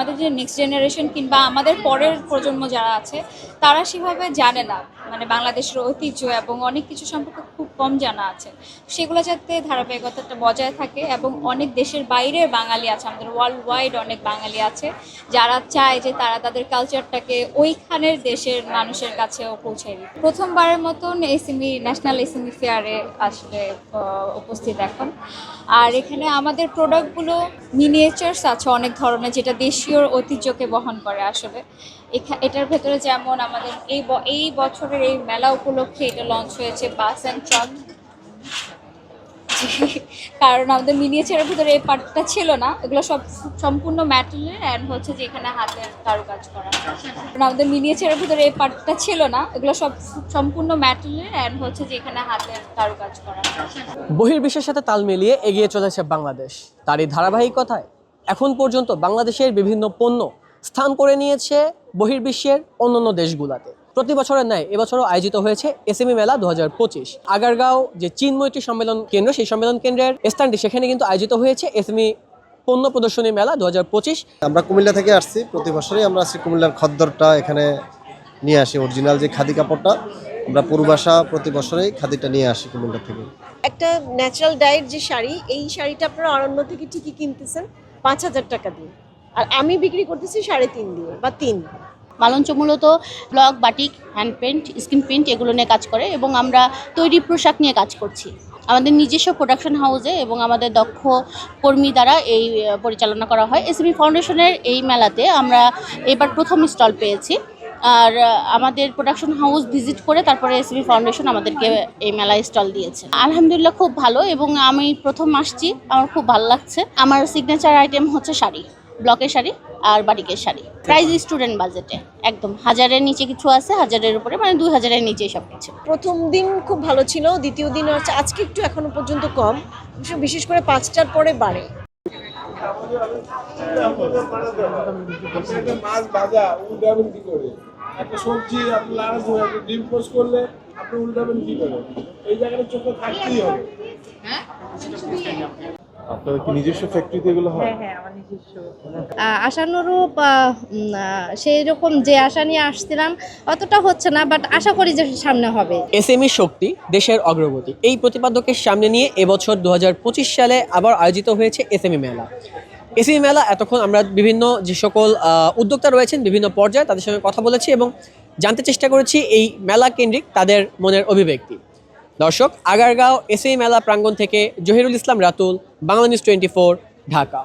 আমাদের যে next generation কিংবা আমাদের পরের প্রজন্ম যারা আছে তারা সেভাবে জানে না, মানে বাংলাদেশের ঐতিহ্য এবং অনেক কিছু সম্পর্কে খুব কম জানা আছে। সেগুলো যাতে ধারাবাহিকতাটা বজায় থাকে এবং অনেক দেশের বাইরের বাঙালি আছে, আমাদের ওয়ার্ল্ড ওয়াইড অনেক বাঙালি আছে যারা চায় যে তারা তাদের কালচারটাকে ওইখানের দেশের মানুষের কাছেও পৌঁছে দিই। প্রথমবারের মতন ন্যাশনাল এসএমই ফেয়ারে আসলে উপস্থিত এখন। আর এখানে আমাদের প্রোডাক্টগুলো মিনিয়েচার্স আছে অনেক ধরনের, যেটা দেশীয় ঐতিহ্যকে বহন করে আসলে। এটার ভেতরে যেমন আমাদের এই বছরের এই মেলা উপলক্ষে এটা লঞ্চ হয়েছে বাস অ্যান্ড ট্রাক। কারণ আমাদের মিনিয়েচারের ভিতরে এই পার্টটা ছিল না, এগুলো সব সম্পূর্ণ ম্যাটেরিয়াল অ্যান্ড হচ্ছে যে এখানে হাতের কারুকাজ করা। কারণ আমাদের মিনিয়েচারের ভিতরে এই পার্টটা ছিল না, এগুলো সব সম্পূর্ণ ম্যাটেরিয়াল অ্যান্ড হচ্ছে যে এখানে হাতের কারুকাজ করা। বহির্বিশ্বের সাথে তাল মিলিয়ে এগিয়ে চলেছে বাংলাদেশ। তারই ধারাবাহিকতায় এখন পর্যন্ত বাংলাদেশের বিভিন্ন পণ্য স্থান করে নিয়েছে বহির্বিশ্বের অন্যান্য দেশগুলোতে। প্রতি বছরের ন্যায় এবছরও আয়োজিত হয়েছে এসএমই মেলা 2025। আগারগাঁও যে চীন মৈত্রী সম্মেলন কেন্দ্র, সেই সম্মেলন কেন্দ্রের স্থানটি, সেখানে কিন্তু আয়োজিত হয়েছে এসএমই পণ্য প্রদর্শনী মেলা 2025। আমরা কুমিল্লা থেকে আসছি, প্রতি বছরই আমরা আসছি কুমিল্লার খদ্দরটা এখানে নিয়ে আসি, অরিজিনাল যে খাদি কাপড়টা আমরা পূর্বাশা প্রতি বছরেই খাদিটা নিয়ে আসি কুমিল্লা থেকে। একটা ন্যাচারাল ডায়ের যে শাড়ি, এই শাড়িটা আপনারা অরণ্য থেকে ঠিকই কিনতেছেন 5,000 টাকা দিয়ে, আর আমি বিক্রি করতেছি 3.5 দিয়ে বা 3। মালঞ্চ মূলত block, batik, hand paint, skin print এগুলো নিয়ে কাজ করে এবং আমরা তৈরি পোশাক নিয়ে কাজ করছি আমাদের নিজস্ব প্রোডাকশন হাউসে এবং আমাদের দক্ষ কর্মী দ্বারা এই পরিচালনা করা হয়। এসএমই ফাউন্ডেশনের এই মেলাতে আমরা এবার প্রথম স্টল পেয়েছি, আর আমাদের প্রোডাকশন হাউস ভিজিট করে তারপরে এসএমই ফাউন্ডেশন আমাদেরকে এই মেলায় স্টল দিয়েছে। আলহামদুলিল্লাহ খুব ভালো, এবং আমি প্রথম আসছি, আমার খুব ভালো লাগছে। আমার সিগনেচার আইটেম হচ্ছে শাড়ি, ব্লকের শাড়ি আর বাটিকের শাড়ি। প্রাইস স্টুডেন্ট বাজেটে, একদম 1000-এর নিচে কিছু আছে, 1000-এর উপরে, মানে 2000-এর নিচেই সব কিছু। প্রথম দিন খুব ভালো ছিল, দ্বিতীয় দিন হচ্ছে আজকে একটু এখনো পর্যন্ত কম, বিশেষ করে 5টার পরে বাড়ে। মাছ ভাজা উল্টাবেন কি করে, একটা সবজি আপনি ডিম পোস্ট করলে আপনি উল্টাবেন কি করে, এই জায়গাটা চোখে থাকতেই হবে। আপনাদের কি নিজস্ব ফ্যাক্টরিতে এগুলো হয়? হ্যাঁ, আমার নিজস্ব। আশানুরূপ সেই রকম যে আশা নিয়ে আসছিলাম অতটা হচ্ছে না, বাট আশা করি যে সামনে হবে। এসএমই শক্তি, দেশের অগ্রগতি, এই প্রতিপাদ্যকে সামনে নিয়ে এবছর 2025 সালে আবার আয়োজিত হয়েছে এসএমই মেলা। এসএমই মেলা এতক্ষণ আমরা বিভিন্ন যে সকল উদ্যোক্তা রয়েছেন বিভিন্ন পর্যায়ে তাদের সঙ্গে কথা বলেছি এবং জানতে চেষ্টা করেছি এই মেলা কেন্দ্রিক তাদের মনের অভিব্যক্তি। দর্শক, আগারগাঁও এসএমই মেলা প্রাঙ্গণ থেকে জহিরুল ইসলাম রাতুল, বাংলা নিউজ 24, ঢাকা।